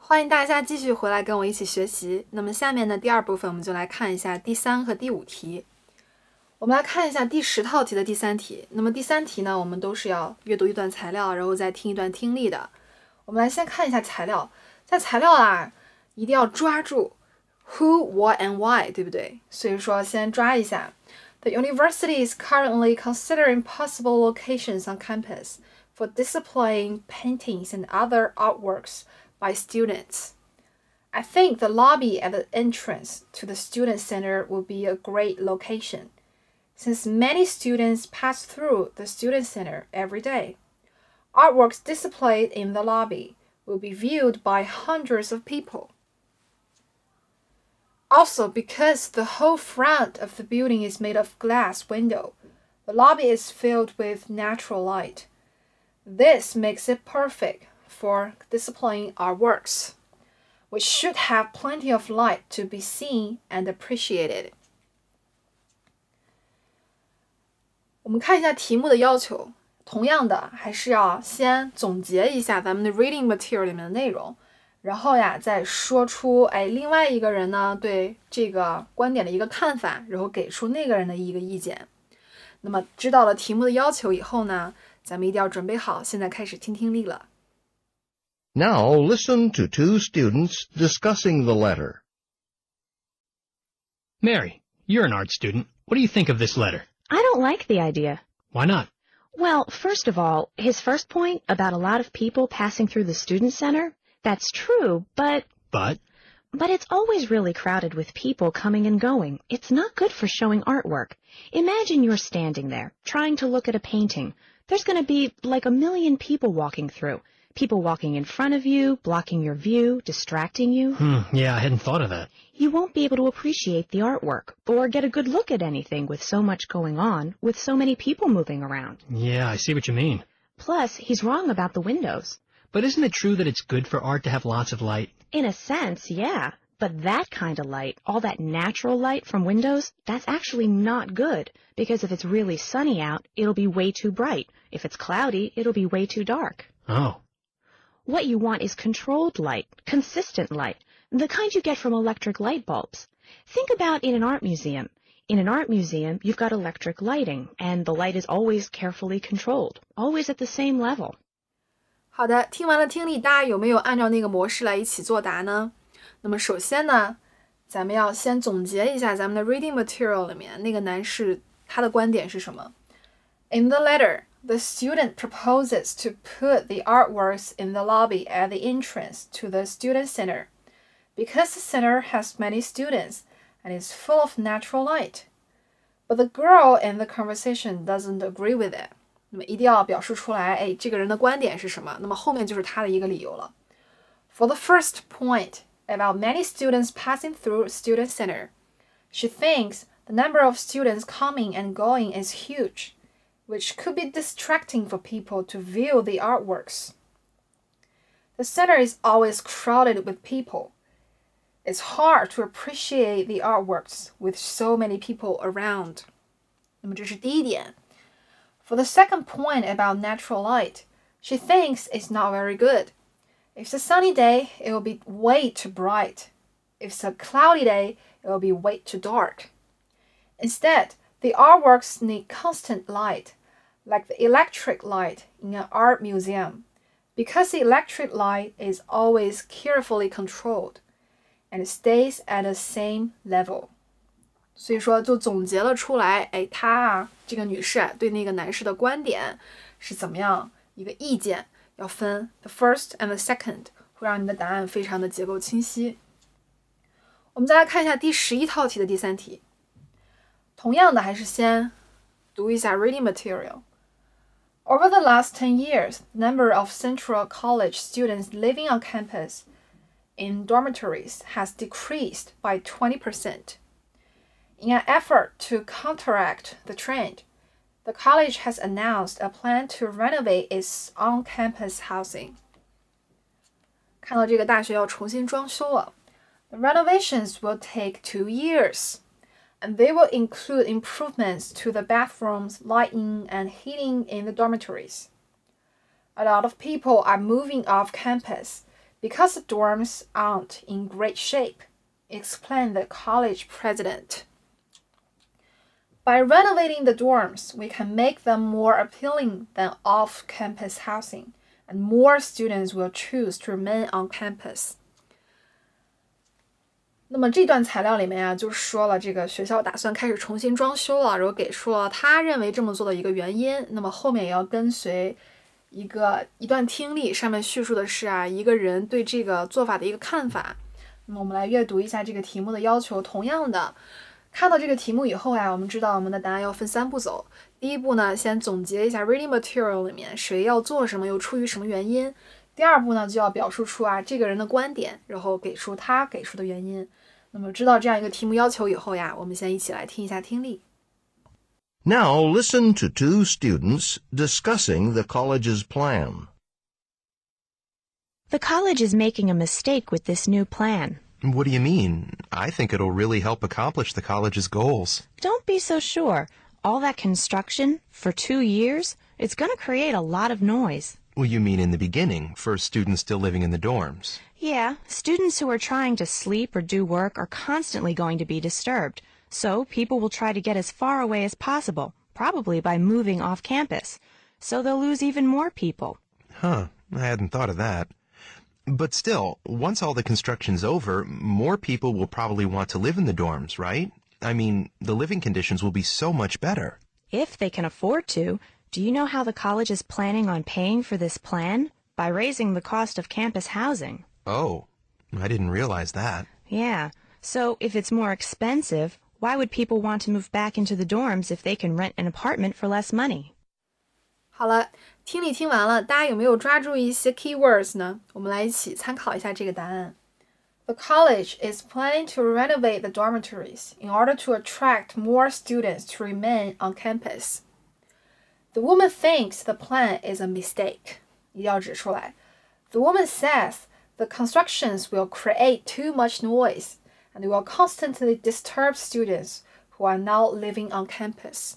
欢迎大家继续回来跟我一起学习。那么下面呢，第二部分我们就来看一下第3和第5题。我们来看一下第10套题的第3题。那么第3题呢，我们都是要阅读一段材料，然后再听一段听力的。我们来先看一下材料，在材料啊，一定要抓住 who, what and why， 对不对？所以说先抓一下。The university is currently considering possible locations on campus for displaying paintings and other artworks by students. I think the lobby at the entrance to the student center will be a great location, since many students pass through the student center every day. Artworks displayed in the lobby will be viewed by hundreds of people. Also, because the whole front of the building is made of glass window, the lobby is filled with natural light. This makes it perfect for displaying our works, which should have plenty of light to be seen and appreciated. 我们看一下题目的要求，同样的还是要先总结一下咱们的 reading material 里面的内容，然后呀再说出另外一个人呢对这个观点的一个看法，然后给出那个人的一个意见。那么知道了题目的要求以后呢，咱们一定要准备好，现在开始听听力了。Now listen to two students discussing the letter. Mary, you're an art student. What do you think of this letter? I don't like the idea. Why not? Well, first of all, his first point about a lot of people passing through the student center, that's true, but it's always really crowded with people coming and going. It's not good for showing artwork. Imagine you're standing there, trying to look at a painting. There's going to be like a million people walking through. People walking in front of you, blocking your view, distracting you. Yeah, I hadn't thought of that. You won't be able to appreciate the artwork or get a good look at anything with so much going on, with so many people moving around. Yeah, I see what you mean. Plus, he's wrong about the windows. But isn't it true that it's good for art to have lots of light? In a sense, yeah. But that kind of light, all that natural light from windows, that's actually not good. Because if it's really sunny out, it'll be way too bright. If it's cloudy, it'll be way too dark. Oh. What you want is controlled light, consistent light, the kind you get from electric light bulbs. Think about in an art museum. In an art museum, you've got electric lighting, and the light is always carefully controlled, always at the same level. 好的，听完了听力，大家有没有按照那个模式来一起作答呢？那么首先呢，咱们要先总结一下咱们的 reading material 里面那个男士他的观点是什么。In the letter,The student proposes to put the artworks in the lobby at the entrance to the student center, because the center has many students and is full of natural light. But the girl in the conversation doesn't agree with it. 那么一定要表示出来，这个人的观点是什么？那么后面就是他的一个理由了。For the first point about many students passing through student center, she thinks the number of students coming and going is huge,which could be distracting for people to view the artworks. The center is always crowded with people. It's hard to appreciate the artworks with so many people around. 那么这是第一点。For the second point about natural light, she thinks it's not very good. If it's a sunny day, it will be way too bright. If it's a cloudy day, it will be way too dark. Instead,The artworks need constant light, like the electric light in an art museum, because the electric light is always carefully controlled, and it stays at the same level. 所以说就总结了出来，这个女士对那个男士的观点是怎么样一个意见，要分 the first and the second， 会让你的答案非常的结构清晰。我们再来看一下第11套题的第3题。同样的，还是先读一下 reading material. Over the last 10 years, the number of Central College students living on campus in dormitories has decreased by 20%. In an effort to counteract the trend, the college has announced a plan to renovate its on-campus housing. 看到这个大学要重新装修了。The renovations will take 2 years.And they will include improvements to the bathrooms, lighting, and heating in the dormitories. A lot of people are moving off campus because the dorms aren't in great shape, explained the college president. By renovating the dorms, we can make them more appealing than off-campus housing, and more students will choose to remain on campus. 那么这段材料里面啊，就说了这个学校打算开始重新装修了，然后给出了他认为这么做的一个原因。那么后面也要跟随一段听力，上面叙述的是啊一个人对这个做法的一个看法。那么我们来阅读一下这个题目的要求。同样的，看到这个题目以后呀，我们知道我们的答案要分3步走。第一步呢，先总结一下 reading material 里面谁要做什么，又出于什么原因。第二步呢，就要表述出啊这个人的观点，然后给出他给出的原因。那么知道这样一个题目要求以后呀，我们先一起来听一下听力。Now listen to two students discussing the college's plan. The college is making a mistake with this new plan. What do you mean? I think it'll really help accomplish the college's goals. Don't be so sure. All that construction for 2 years, it's going to create a lot of noise. Well, you mean in the beginning, for students still living in the dorms? Yeah, students who are trying to sleep or do work are constantly going to be disturbed. So people will try to get as far away as possible, probably by moving off campus. So they'll lose even more people. Huh, I hadn't thought of that. But still, once all the construction's over, more people will probably want to live in the dorms, right? I mean, the living conditions will be so much better. If they can afford to. Do you know how the college is planning on paying for this plan? By raising the cost of campus housing. Oh, I didn't realize that. Yeah, so if it's more expensive, why would people want to move back into the dorms if they can rent an apartment for less money? 好了，听力听完了，大家有没有抓住一些 keywords 呢？我们来一起参考一下这个答案。The college is planning to renovate the dormitories in order to attract more students to remain on campus. The woman thinks the plan is a mistake. 一定要指出来。The woman says the constructions will create too much noise and they will constantly disturb students who are now living on campus.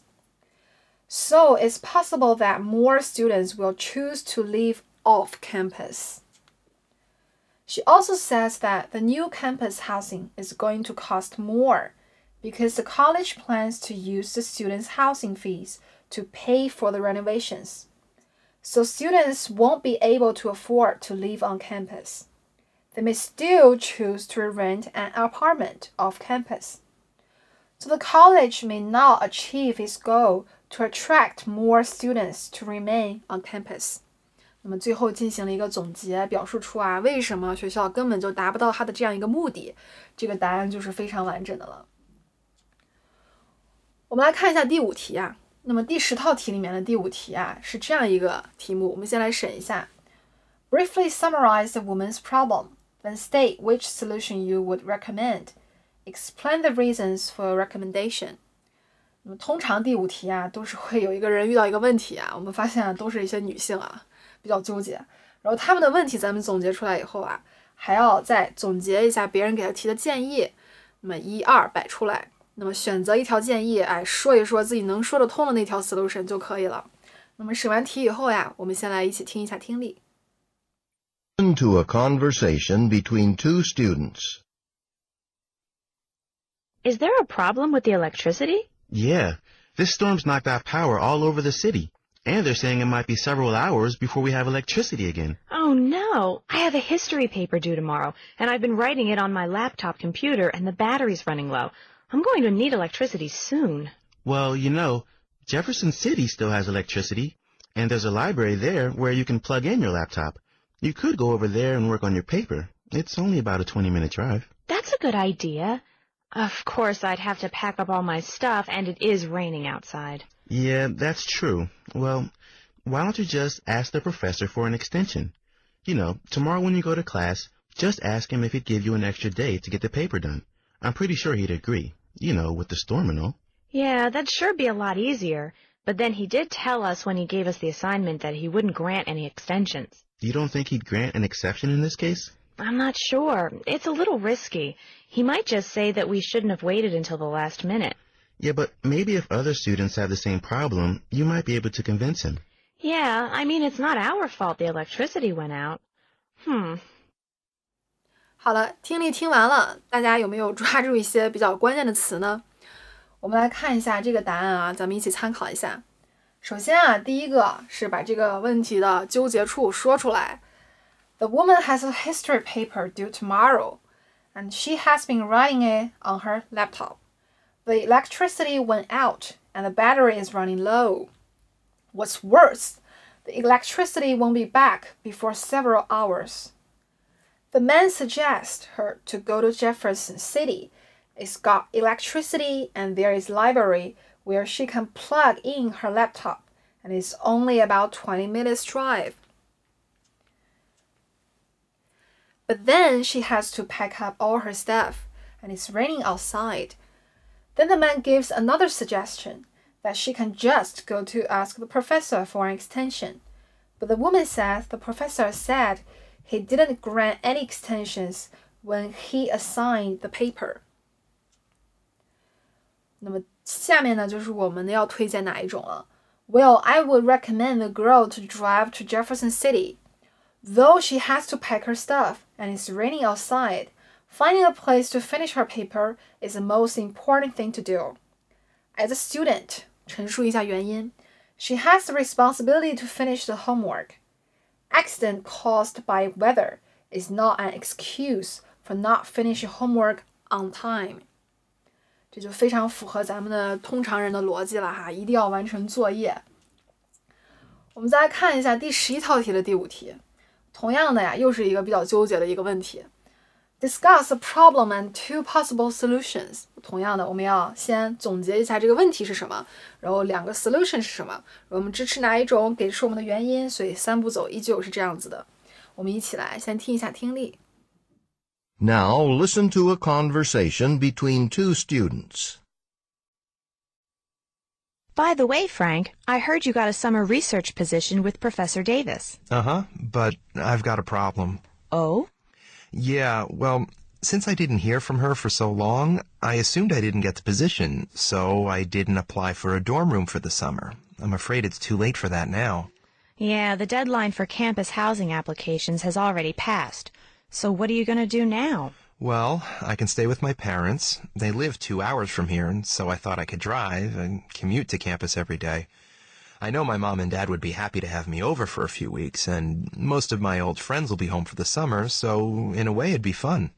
So it's possible that more students will choose to live off campus. She also says that the new campus housing is going to cost more because the college plans to use the students' housing fees to pay for the renovations. So students won't be able to afford to live on campus. They may still choose to rent an apartment off campus. So the college may not achieve its goal to attract more students to remain on campus. 那么最后进行了一个总结，表述出啊为什么学校根本就达不到它的这样一个目的，这个答案就是非常完整的了。我们来看一下第5题啊。那么第10套题里面的第5题啊是这样一个题目，我们先来审一下。Briefly summarize the woman's problem, then state which solution you would recommend. Explain the reasons for your recommendation. 那么通常第5题啊都是会有一个人遇到一个问题啊，我们发现啊都是一些女性啊比较纠结，然后他们的问题咱们总结出来以后啊，还要再总结一下别人给他提的建议，那么1、2摆出来。那么选择一条建议，说一说自己能说得通的那条 solution 就可以了。那么审完题以后呀，我们先来一起听一下听力。Listen to a conversation between two students. Is there a problem with the electricity? Yeah, this storm's knocked out power all over the city. And they're saying it might be several hours before we have electricity again. Oh no, I have a history paper due tomorrow, and I've been writing it on my laptop computer and the battery's running low. I'm going to need electricity soon. Well, you know, Jefferson City still has electricity, and there's a library there where you can plug in your laptop. You could go over there and work on your paper. It's only about a 20-minute drive. That's a good idea. Of course, I'd have to pack up all my stuff, and it is raining outside. Yeah, that's true. Well, why don't you just ask the professor for an extension? You know, tomorrow when you go to class, just ask him if he'd give you an extra day to get the paper done. I'm pretty sure he'd agree. You know, with the storm and all. Yeah, that'd sure be a lot easier. But then he did tell us when he gave us the assignment that he wouldn't grant any extensions. You don't think he'd grant an exception in this case? I'm not sure. It's a little risky. He might just say that we shouldn't have waited until the last minute. Yeah, but maybe if other students have the same problem, you might be able to convince him. Yeah, I mean, it's not our fault the electricity went out. 好了，听力听完了，大家有没有抓住一些比较关键的词呢？我们来看一下这个答案啊，咱们一起参考一下。首先啊，第一个是把这个问题的纠结处说出来。The woman has a history paper due tomorrow, and she has been writing it on her laptop. The electricity went out, and the battery is running low. What's worse, the electricity won't be back before several hours. The man suggests her to go to Jefferson City. It's got electricity and there is library where she can plug in her laptop, and it's only about 20 minutes drive. But then she has to pack up all her stuff, and it's raining outside. Then the man gives another suggestion, that she can just go to ask the professor for an extension. But the woman says the professor said he didn't grant any extensions when he assigned the paper. 那么下面呢，就是我们要推荐哪一种了。Well, I would recommend the girl to drive to Jefferson City. Though she has to pack her stuff and it's raining outside, finding a place to finish her paper is the most important thing to do. As a student, 陈述一下原因 she has the responsibility to finish the homework. Accident caused by weather is not an excuse for not finishing homework on time. 这就非常符合咱们的通常人的逻辑了哈，一定要完成作业。我们再来看一下第11套题的第5题，同样的呀，又是一个比较纠结的一个问题。Discuss a problem and 2 possible solutions. 同样的，我们要先总结一下这个问题是什么，然后2个 solution 是什么，我们支持哪一种，给出我们的原因，所以3步走依旧是这样子的。我们一起来先听一下听力。Now listen to a conversation between 2 students. By the way, Frank, I heard you got a summer research position with Professor Davis. Uh-huh, but I've got a problem. Oh? Yeah, well, since I didn't hear from her for so long, I assumed I didn't get the position, so I didn't apply for a dorm room for the summer. I'm afraid it's too late for that now. Yeah, the deadline for campus housing applications has already passed. So what are you going to do now? Well, I can stay with my parents. They live 2 hours from here, and so I thought I could drive and commute to campus every day. I know my mom and dad would be happy to have me over for a few weeks, and most of my old friends will be home for the summer, so in a way it'd be fun.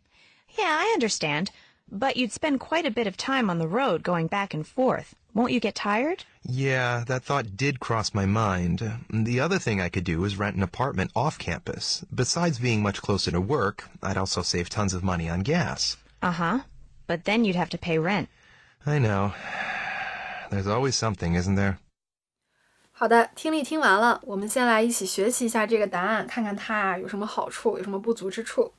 Yeah, I understand. But you'd spend quite a bit of time on the road going back and forth. Won't you get tired? Yeah, that thought did cross my mind. The other thing I could do is rent an apartment off campus. Besides being much closer to work, I'd also save tons of money on gas. Uh-huh. But then you'd have to pay rent. I know. There's always something, isn't there? 好的，听力听完了，我们先来一起学习一下这个答案，看看它有什么好处，有什么不足之处。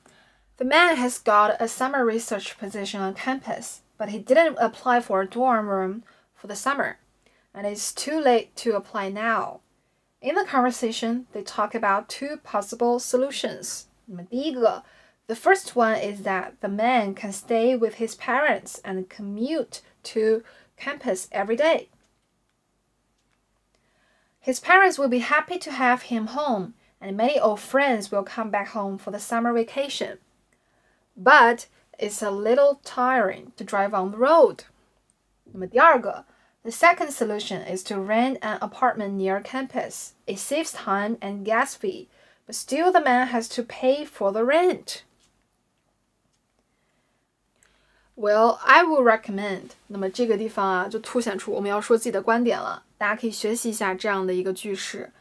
The man has got a summer research position on campus, but he didn't apply for a dorm room for the summer, and it's too late to apply now. In the conversation, they talk about 2 possible solutions. 那么第一个 The first one is that the man can stay with his parents and commute to campus every day. His parents will be happy to have him home, and many old friends will come back home for the summer vacation. But it's a little tiring to drive on the road. 那么第二个 The second solution is to rent an apartment near campus. It saves time and gas fee, but still the man has to pay for the rent. Well, I would recommend. 那么这个地方啊，就凸显出我们要说自己的观点了。大家可以学习一下这样的一个句式。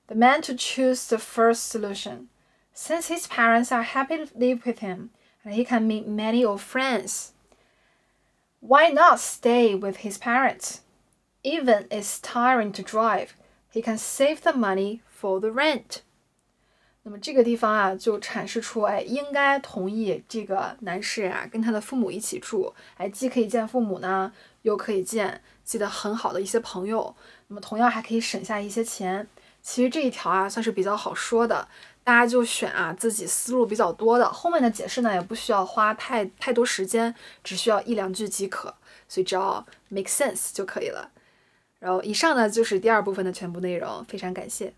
The man to choose the first solution, since his parents are happy to live with him, and he can meet many old friends. Why not stay with his parents? Even it's tiring to drive, he can save the money for the rent. 那么这个地方啊，就阐释出，应该同意这个男士啊，跟他的父母一起住，既可以见父母呢，又可以见自己的很好的一些朋友，那么同样还可以省下一些钱。其实这一条啊，算是比较好说的，大家就选啊自己思路比较多的，后面的解释呢，也不需要花太多时间，只需要1-2句即可，所以只要 make sense 就可以了。然后以上呢，就是第2部分的全部内容，非常感谢。